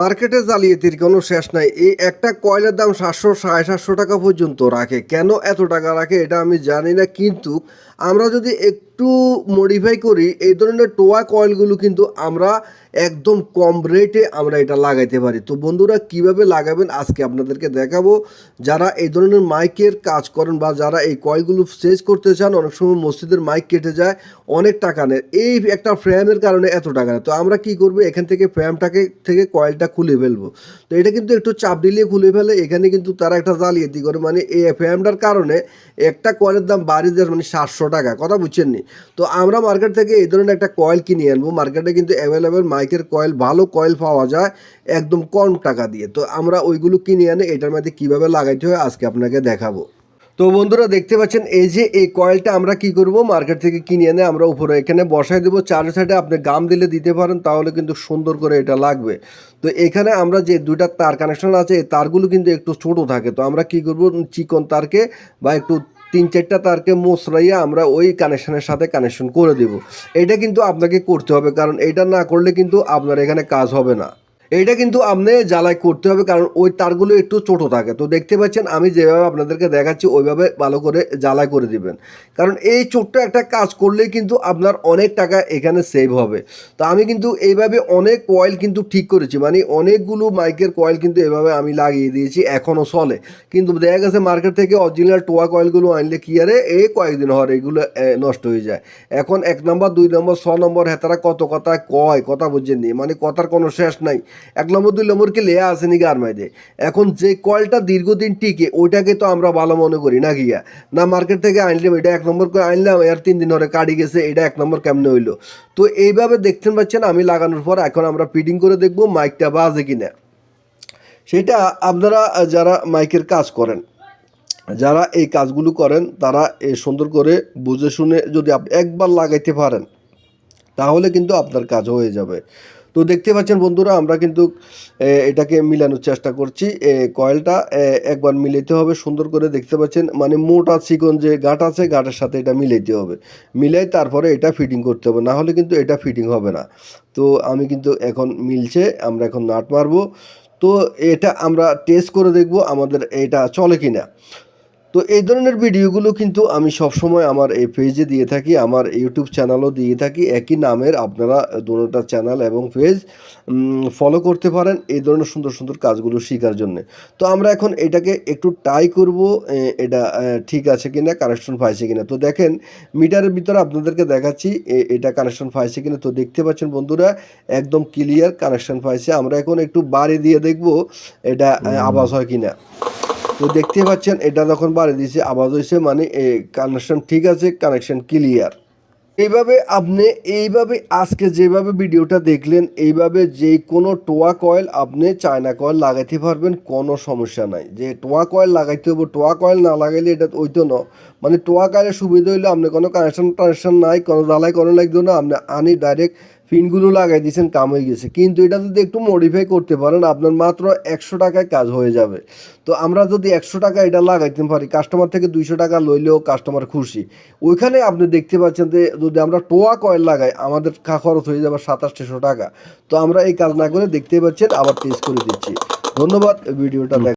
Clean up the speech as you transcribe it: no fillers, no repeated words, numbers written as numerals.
মার্কেটে জালিয়াতির কোনো শেষ নাই। এই একটা কয়েলের দাম ৭০০ ৭৫০ টাকা পর্যন্ত রাখে। কেন এত টাকা রাখে এটা আমি জানি না, কিন্তু আমরা যদি একটু মডিফাই করি এই ধরনের টোয়া কয়েলগুলো কিন্তু আমরা একদম কম রেটে আমরা এটা লাগাইতে পারি। তো বন্ধুরা কীভাবে লাগাবেন আজকে আপনাদেরকে দেখাবো। যারা এই ধরনের মাইকের কাজ করেন বা যারা এই কয়েলগুলো চেঞ্জ করতে চান, অনেক সময় মসজিদের মাইক কেটে যায়, অনেক টাকা নেয়, এই একটা ফ্রেমের কারণে এত টাকা নেয়। তো আমরা কি করব, এখান থেকে ফ্রেমটাকে থেকে কয়েলটা খুলে ফেলবো। তো এটা কিন্তু একটু চাপ দিলে খুলে ফেলে। এখানে কিন্তু তারা একটা জালিয়াতি করে, মানে এই ফ্রেমটার কারণে একটা কয়েলের দাম বাড়িয়ে দেয়, মানে ৭০০ টাকা। কথা বুঝছেন নি? তো আমরা মার্কেট থেকে এই ধরনের একটা কয়েল কিনে আনবো। মার্কেটে কিন্তু অ্যাভেলেবেল মাইকের কয়েল, ভালো কয়েল পাওয়া যায় একদম কম টাকা দিয়ে। তো আমরা ওইগুলো কিনে আনে এটার মধ্যে কীভাবে লাগাইতে হয় আজকে আপনাকে দেখাবো। তো বন্ধুরা দেখতে পাচ্ছেন এই যে এই কয়েলটা আমরা কি করব, মার্কেট থেকে কিনে এনে আমরা উপরে এখানে বসাই দেবো। চার সাইডে আপনি গাম দিলে দিতে পারেন, তাহলে কিন্তু সুন্দর করে এটা লাগবে। তো এখানে আমরা যে দুইটা তার কানেকশন আছে, এই তারগুলো কিন্তু একটু ছোট থাকে। তো আমরা কি করব, চিকন তারকে বা একটু ৩-৪টা তারকে মোচড়াইয়া আমরা ওই কানেকশনের সাথে কানেকশন করে দেব। এটা কিন্তু আপনাকে করতে হবে, কারণ এটা না করলে কিন্তু আপনার এখানে কাজ হবে না। এইটা কিন্তু আপনি জ্বালাই করতে হবে, কারণ ওই তারগুলো একটু ছোটো থাকে। তো দেখতে পাচ্ছেন আমি যেভাবে আপনাদেরকে দেখাচ্ছি ওইভাবে ভালো করে জ্বালাই করে দিবেন, কারণ এই ছোট্ট একটা কাজ করলেই কিন্তু আপনার অনেক টাকা এখানে সেভ হবে। তো আমি কিন্তু এইভাবে অনেক কয়েল কিন্তু ঠিক করেছি, মানে অনেকগুলো মাইকের কয়েল কিন্তু এভাবে আমি লাগিয়ে দিয়েছি, এখনও চলে। কিন্তু দেখা গেছে মার্কেট থেকে অরিজিনাল টোয়া কয়েলগুলো আনলে কি আরে এই কয়েকদিন হওয়ার এগুলো নষ্ট হয়ে যায়। এখন ১ নম্বর ২ নম্বর ৬ নম্বর হেতারা কত কথা কয়, কথা বুঝছেন, মানে কথার কোনো শেষ নাই। ১ নম্বর 2 নম্বরকে লেয়া আসেনি গার মাইদে। এখন যে কয়েলটা দীর্ঘদিন টিকে ওইটাকে তো আমরা ভালো মনে করি না গিয়া, না মার্কেট থেকে আনলাম এটা ১ নম্বর করে আনলাম, এর ৩ দিন ধরে কাটি গেছে, এটা ১ নম্বর কেমনে হইলো। তো এইভাবে দেখতে পাচ্ছেন আমি লাগানোর পর এখন আমরা ফিটিং করে দেখবো মাইকটা বাজে কিনা। সেটা আপনারা যারা মাইকের কাজ করেন, যারা এই কাজগুলো করেন, তারা সুন্দর করে বুঝে শুনে যদি আপনি একবার লাগাইতে পারেন তাহলে কিন্তু আপনার কাজ হয়ে যাবে। তো দেখতে পাচ্ছেন বন্ধুরা আমরা কিন্তু এটাকে মিলানোর চেষ্টা করছি। কয়েলটা একবার মিলাইতে হবে সুন্দর করে, দেখতে পাচ্ছেন মানে মোটা চিকন যে গাঁট আছে গাঁটের সাথে এটা মিলাইতে হবে, মিলাই তারপরে এটা ফিটিং করতে হবে, না হলে কিন্তু এটা ফিটিং হবে না। তো আমি কিন্তু এখন মিলছে, আমরা এখন নাট মারবো। তো এটা আমরা টেস্ট করে দেখব আমাদের এটা চলে কিনা। তো এই ধরনের ভিডিওগুলো কিন্তু আমি সবসময় আমার এই পেজে দিয়ে থাকি, আমার ইউটিউব চ্যানেলও দিয়ে থাকি একই নামের। আপনারা দুটোটা চ্যানেল এবং পেজ ফলো করতে পারেন এই ধরনের সুন্দর সুন্দর কাজগুলো শেখার জন্যে। তো আমরা এখন এটাকে একটু ট্রাই করব, এটা ঠিক আছে কিনা, কানেকশন পাইছে কিনা। তো দেখেন মিটারের ভিতরে আপনাদেরকে দেখাচ্ছি এটা কানেকশন পাইছে কিনা। তো দেখতে পাচ্ছেন বন্ধুরা একদম ক্লিয়ার কানেকশন পাইছে। আমরা এখন একটু বাড়ি দিয়ে দেখব এটা আওয়াজ হয় কিনা। তো দেখতে পাচ্ছেন এটা যখন বাড়ি দিয়েছে আওয়াজ হয়েছে, মানে কানেকশন ঠিক আছে, কানেকশন ক্লিয়ার। এইভাবে আজকে যেভাবে ভিডিওটা দেখলেন এইভাবে যে কোনো টোয়া কয়েল আপনি চায়না কয়েল লাগাইতে পারবেন, কোনো সমস্যা নাই। যে টোয়া কয়েল লাগাইতে হবে, টোয়া কয়েল না লাগাইলে এটা ওইতো না। মানে টোয়া কয়েলের সুবিধা হইলে আপনি কোনো কানেকশন নাই, কোনো জ্বালাই কোনো লাগতো না, আপনি আনি ডাইরেক্ট পিনগুলো লাগাই দিয়েছেন, কাম হয়ে গেছে। কিন্তু এটা যদি একটু মডিফাই করতে পারেন আপনার মাত্র ১০০ টাকায় কাজ হয়ে যাবে। তো আমরা যদি ১০০ টাকা এটা লাগাইতে পারি, কাস্টমার থেকে ২০০ টাকা লইলেও কাস্টমার খুশি। ওইখানে আপনি দেখতে পাচ্ছেন যে যদি আমরা টোয়া কয়েল লাগাই আমাদের খরচ হয়ে যাবে ২৭০০ টাকা। তো আমরা এই কাজ না করে দেখতে পাচ্ছেন আবার টেস্ট করে দিচ্ছি। ধন্যবাদ ভিডিওটা দেখ